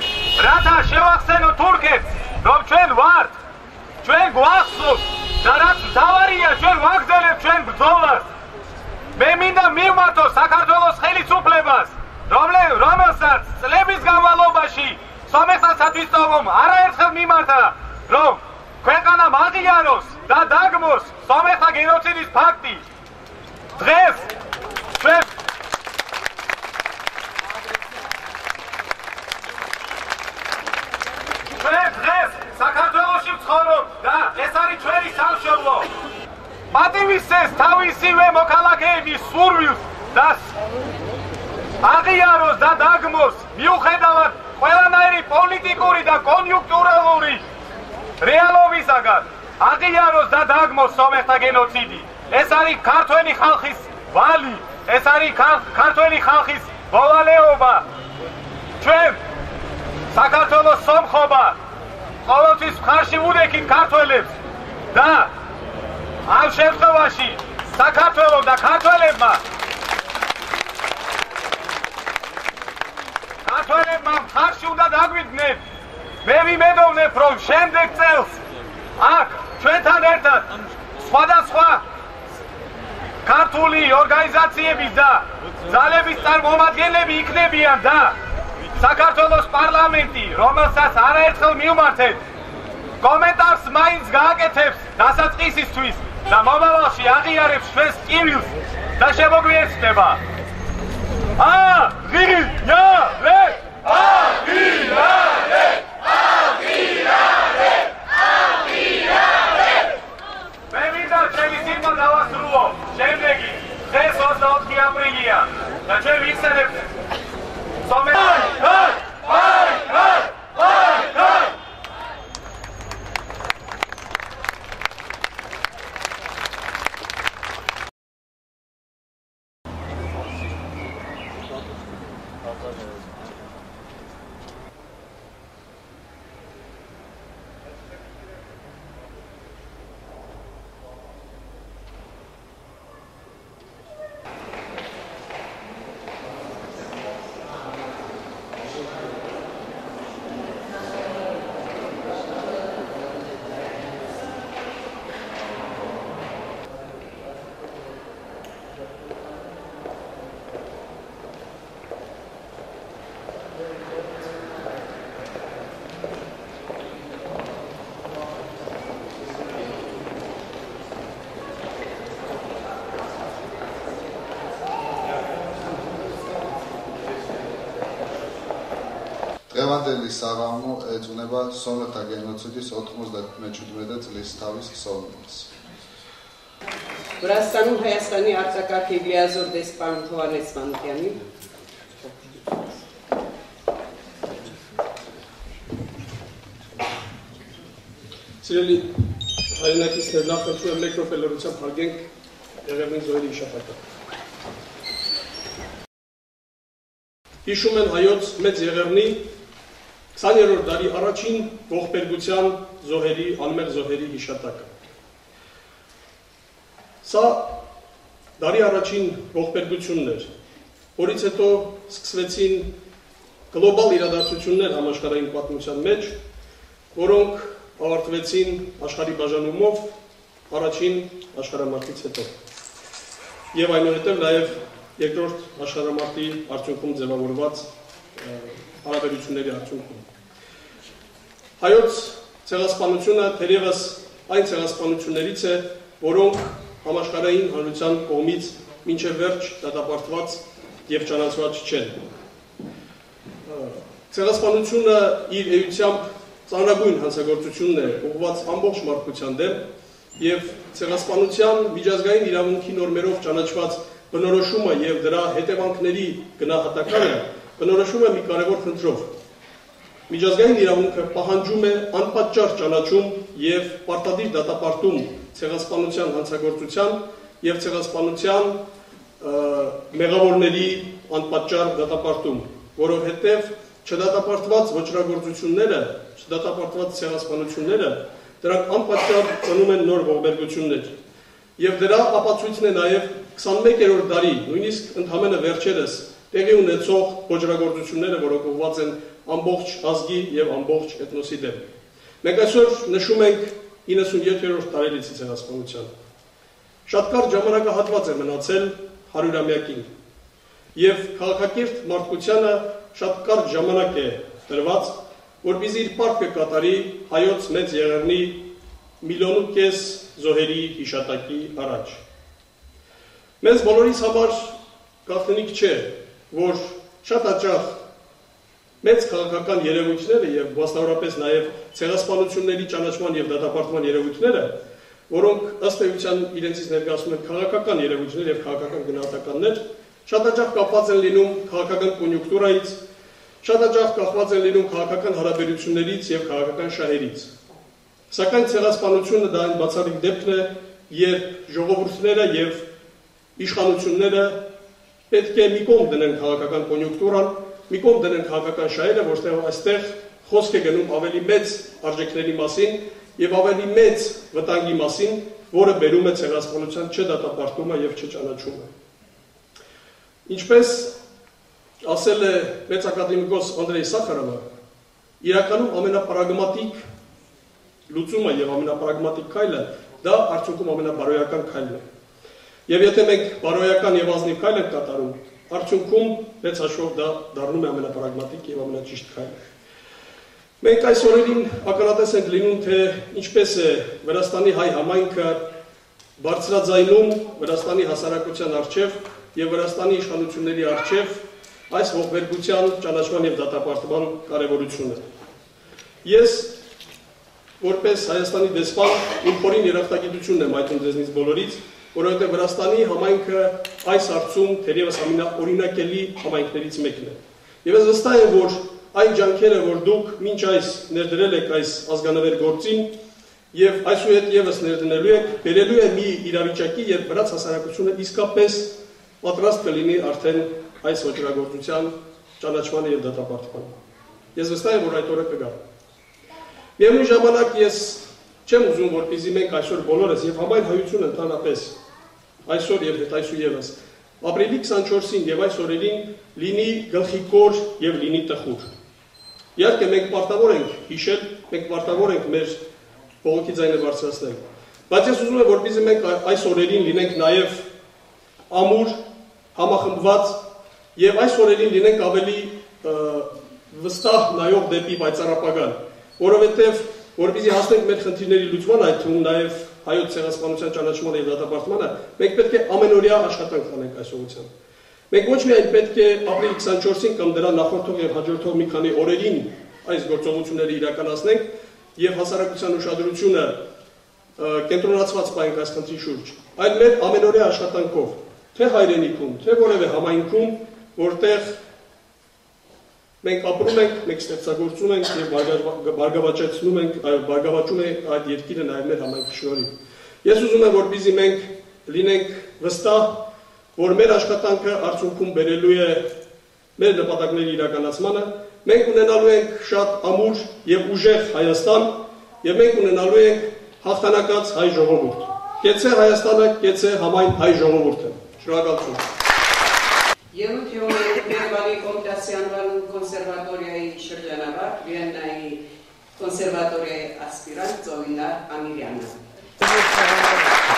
რათა შევახსენოთ თურქეთს, რომ ჩვენ ვართ, ჩვენ გვახსოვს და რაც მთავარია ჩვენ ვაგრძელებთ Ռոմոսած, ծլեբից գավալով բաշի, սոմեսած հատվիստովում, առայրցխվ մի մարդը, ռոմ, քվեկանա մաղի յարոս, դա դագմոս, սոմեսա գենոցիդիս պակտի, դղես, շվեվ, դղես, սակարտողոշիվ ծխորով, դա, եսարի չվերի սալ շովլո, պատիվիսես, թավիսի վե մոքալակեևի, սուրվյուս, դաս, աղի յարոս, դա դագմոս, միուխեդավատ, խველանայրի, պոլիտիկուրի, դա կոնյուկտուրալուրի, ռեալովի զագար, աղի յարոս, դա դագմոս, սոմեխտա գենոցիդի, էսարի քարտոյնի խալխիս վալի, էսարի քարտոյնի խալխիս բովալեովա, չվև, սակարտոլոս սոմխոբա, խովոցիս խարշի ուրեկին քարտոյլևս, դա, Avşevkovაში, საქართველოს და ქართველებმა მხარში უნდა დაგვიდგნენ. მე ვიმედოვნებ, რომ შემდეგ წელს აქ ჩვენთან ერთად სხვადასხვა ქართული ორგანიზაციების და ძალების წარმომადგენლები იქნებიან და საქართველოს პარლამენტი, რომელსაც არაერთხელ მივმართეთ, კომენტარს მაინც გააკეთებს დასაწყისისთვის და მომავალში აღიარებს ჩვენს ტკივილს და შემოგვიერთდება. აღიარეთ! აღიარეთ! აღიარეთ! აღიარეთ! მე მინდა ჩემი სიტყვა დავასრულო. შემდეგი დღეს 24 აპრილია და ჩვენ ვიხსენებთ დღევანდელი საღამო ეძღვნება სომეხთა გენოციდის 97 წლის თავის ხსოვნებას. Վրաստանում Հայաստանի արտակարգ Եվլիազոր դեսպան Հովհաննես Մանուկյանի Սիրելի հայրենակիցներ, նախ խնդրում եմ մեկ րոպե լռությամբ հարգենք Եղևնի Զոհերի հիշատակը։ Հիշում են հայոց մեծ Եղևնի 20-րդ դարի առաջին ողբերգության զոհերի, անմեղ զոհերի հիշատակը։ Սա դարի առաջին ողբերգությունն էր, որից հետո սկսվեցին գլոբալ իրադարձություններ համաշխարհային պատմության մեջ, որոնք ավարտվեցին աշխարհի բաժանումով առաջին աշխարհամարտից հետո։ Եվ այնուհետև նաև երկրորդ աշխարհամարտի արդյունքում ձևավորված հարաբերությունների արդյունքում։ Հայոց ցեղասպանությունը թերևս այն ցեղասպանություններից է, որոնք համաշխարհային հանրության կողմից մինչև վերջ դատապարտված եւ ճանաչված չեն։ Ցեղասպանությունը իր էությամբ ծանրագույն հանցագործությունն է ուղղված ամբողջ մարդկության դեմ եւ ցեղասպանության միջազգային իրավունքի նորմերով ճանաչված բնորոշումը եւ դրա հետևանքների գնահատականը բնորոշում է մի կարևոր խնդրով։ Միջազգային իրավունքը պահանջում է անպատճառ ճանաչում եւ պարտադիր դատապարտում ցեղասպանության հանցագործության եւ ցեղասպանության մեղավորների անպատճառ դատապարտում, որովհետեւ չդատապարտված ոչրագործությունները, չդատապարտված ցեղասպանությունները դրանք անպատճառ ծնում են նոր ողբերգություններ։ Եվ դրա ապացույցն է նաև 21-րդ դարի, նույնիսկ ընդհանրապես վերջերս տեղի ունեցող ոչրագործությունները, որոնք ուղղված են ամբողջ ազգի եւ ամբողջ էթնոսի դեմ։ Մենք այսօր նշում ենք 97-րդ տարելիցի ցեղասպանության։ Շատ կարճ ժամանակահատված է մնացել 100-ամյակին։ եւ քաղաքակիրթ մարդկությանը շատ կարճ ժամանակ է տրված, որպեսզի իր պարտքը կատարի հայոց մեծ եղեռնի 1,5 միլիոն զոհերի հիշատակի առաջ։ Մեզ բոլորիս համար գաղտնիք չէ, որ շատ հաճախ մեծ քաղաքական երևույթները եւ մասնավորապես նաեւ ցեղասպանությունների ճանաչման եւ դատապարտման երևույթները, որոնք ըստ էության իրենցից ներկայացնում են քաղաքական երևույթներ եւ քաղաքական գնահատականներ, շատ հաճախ կապված են լինում քաղաքական կոնյունկտուրայից, շատ հաճախ կապված են լինում քաղաքական հարաբերություններից եւ քաղաքական շահերից։ Սակայն ցեղասպանությունը դա այն բացառիկ դեպքն է, երբ ժողովուրդները եւ իշխանությունները պետք է մի կողմ դնեն քաղաքական կոնյունկտուրան, մի կողմ դնեն քաղաքական շահերը, որտեղ այստեղ խոսք է գնում ավելի մեծ արժեքների մասին եւ ավելի մեծ վտանգի մասին, որը բերում է ցեղասպանության չդատապարտումը եւ չճանաչումը։ Ինչպես ասել է մեծ ակադեմիկոս Անդրեյ Սախարովը, իրականում ամենապրագմատիկ լուծումը եւ ամենապրագմատիկ քայլը դա արդյունքում ամենաբարոյական քայլն է։ Եվ եթե մենք բարոյական եւ ազնիվ քայլ ենք կատարում, արդյունքում մեծ հաշվով դա դառնում է ամենապրագմատիկ եւ ամենաճիշտ քայլը։ Մենք այս օրերին ականատես ենք լինում, թե ինչպես է Վրաստանի հայ համայնքը բարձրաձայնում Վրաստանի հասարակության առջև եւ Վրաստանի իշխանությունների առջև այս ողբերգության ճանաչման եւ դատապարտման կարեւորությունը։ Ես որպես Հայաստանի դեսպան իմ փորին երախտագիտությունն եմ այդում ձեզնից բոլորից, որովհետեւ Վրաստանի համայնքը այս հարցում թերևս ամենաօրինակելի համայնքներից մեկն է։ Եվ ես վստահ եմ, որ այն ջանքերը, որ դուք մինչ այս ներդրել եք այս ազգանվեր գործին եւ այսուհետ եւս ներդնելու եք, բերելու է մի իրավիճակի, երբ վրաց հասարակությունը իսկապես պատրաստ կլինի արդեն այս ոճրագործության ճանաչմանը եւ դատապարտմանը։ Ես վստահ եմ, որ այդ օրը կգա։ Միևնույն ժամանակ ես չեմ ուզում, որպեսզի մենք այսօր բոլորս եւ համայն հայությունը ընդհանրապես այսօր եւ հետայսուևս ապրիլի 24-ին եւ այս օրերին լինի գլխիկոր եւ լինի տխուր։ Իհարկե մենք պարտավոր ենք հիշել, մենք պարտավոր ենք մեր բողոքի ձայնը բարձրացնել։ Բայց ես ուզում եմ, որպեսզի մենք այս օրերին լինենք նաեւ ամուր, համախմբված եւ այս օրերին լինենք ավելի վստահ նայող դեպի պայծառապագան, որովհետեւ որպեսզի հասնենք մեր խնդիրների լուծման, այդ թվում նաեւ հայոց ցեղասպանության ճանաչմանը եւ դատապարտմանը, մենք պետք է ամենօրյա աշխատանք անենք այս ուղղությամբ։ Մենք ոչ միայն պետք է ապրիլի 24-ին կամ դրա նախորդող եւ հաջորդող մի քանի օրերին այս գործողությունները իրականացնենք եւ հասարակության ուշադրությունը կենտրոնացված պահենք այս խնդրի շուրջ, այլ մեր ամենօրյա աշխատանքով, թե հայրենիքում, թե որևէ համայնքում, որտեղ մենք ապրում ենք, մենք ստեղծագործում ենք եւ բարգավաճեցնում ենք, բարգավաճում է այդ երկիրը նաեւ մեր համայնքի շնորհիվ։ Ես ուզում եմ, որպեսզի մենք լինենք վստահ, որ մեր աշխատանքը արդյունքում բերելու է մեր նպատակների իրականացմանը, մենք ունենալու ենք շատ ամուր եւ ուժեղ Հայաստան եւ մենք ունենալու ենք հաղթանակած հայ ժողովուրդ։ Կեցե Հայաստանը, կեցե համայն հայ ժողովուրդը։ Շնորհակալություն։ Երևանի Կոմիտասյան կոնսերվատորիայի շրջանավար, Վիեննայի կոնսերվատորիայի ասպիրանտ Ծովինար Ամիրյանը։ Oh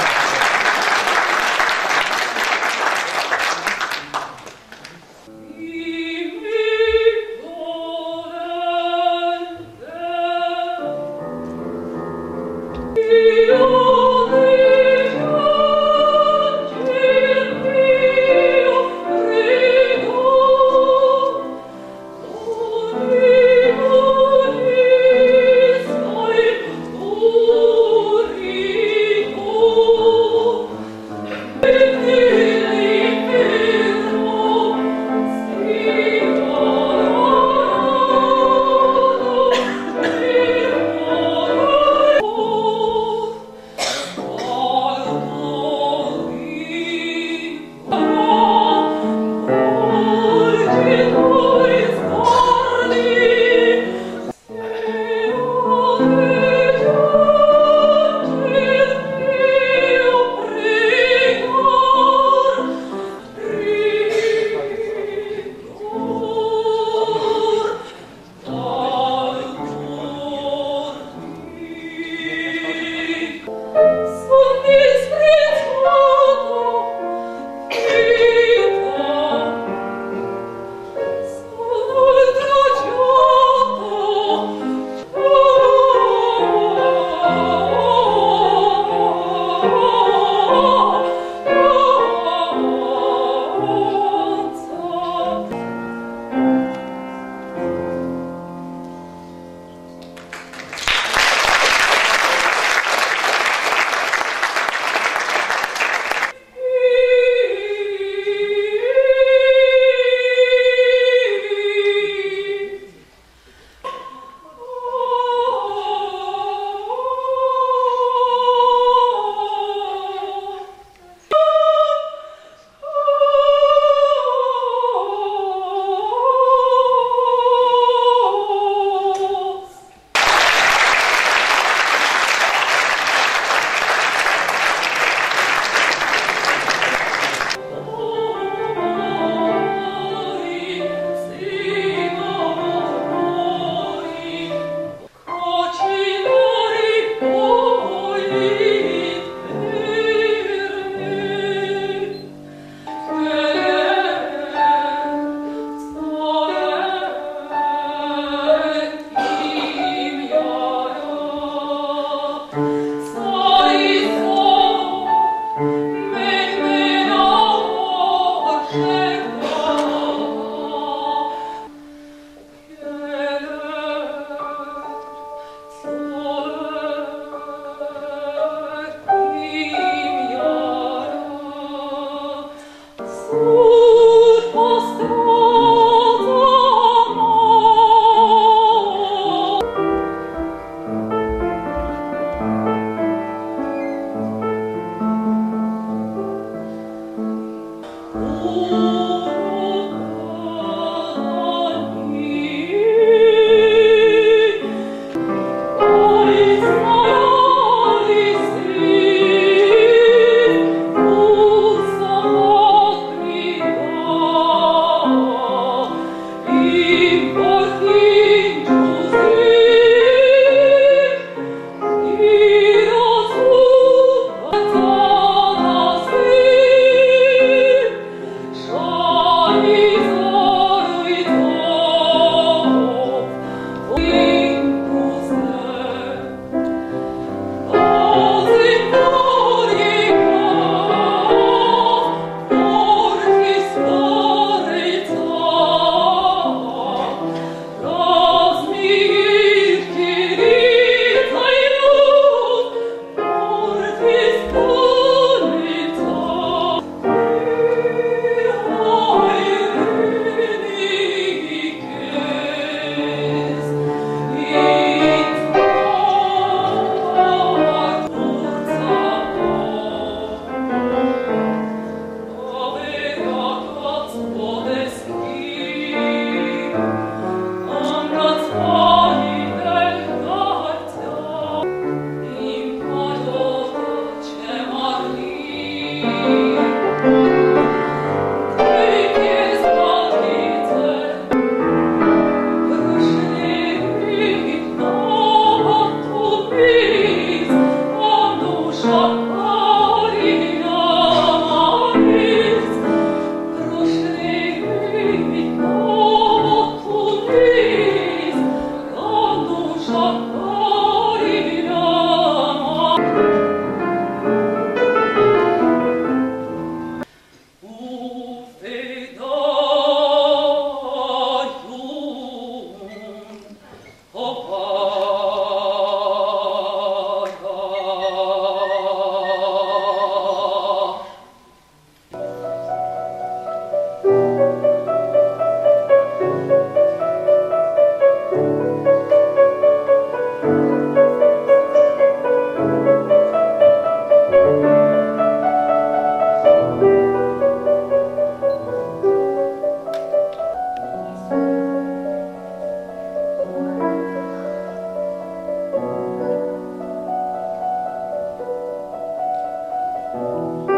Thank you.